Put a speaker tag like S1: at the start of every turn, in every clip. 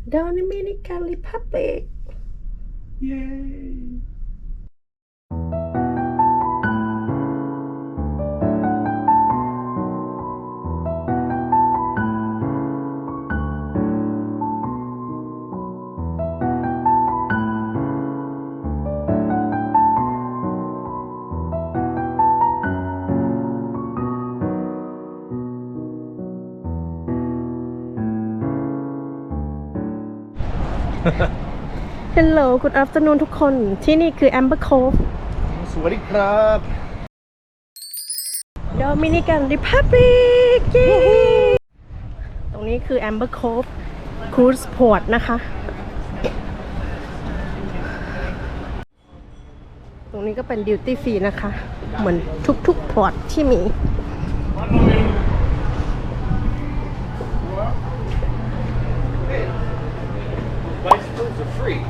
S1: Dominican Republic
S2: Yay!
S1: Hello good afternoon ทุกคนที่นี่คือ Amber Cove
S2: สวัสดีครับ
S1: Dominican Republic เย้ตรงนี้คือ Amber Cove Cruise Port นะคะ ตรงนี้ก็เป็น Duty Free นะคะ เหมือนทุกๆ พอร์ตที่มี
S2: Bicycles are free.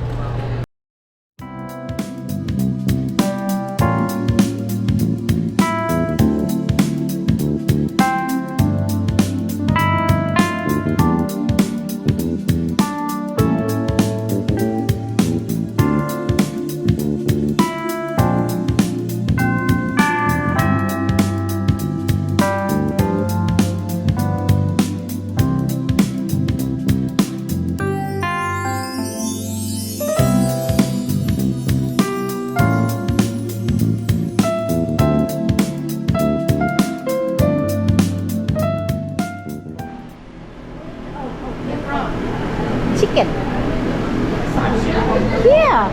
S1: Chicken Here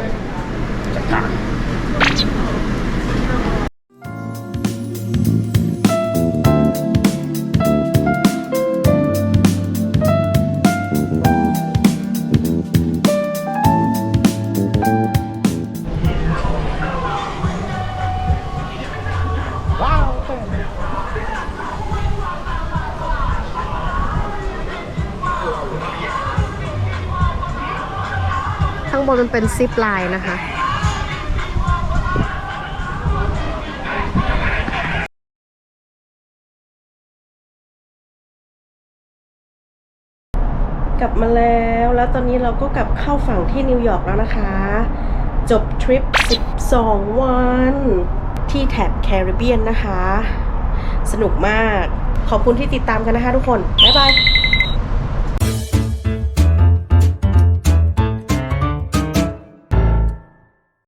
S1: ข้างบนมันเป็นซิปไลน์นะคะ กลับมาแล้วตอนนี้เราก็กลับเข้าฝั่งที่นิวยอร์กแล้วนะคะ จบทริป 12 วันที่แถบแคริบเบียนนะคะ สนุกมาก ขอบคุณที่ติดตามกันนะคะทุกคน บ๊ายบาย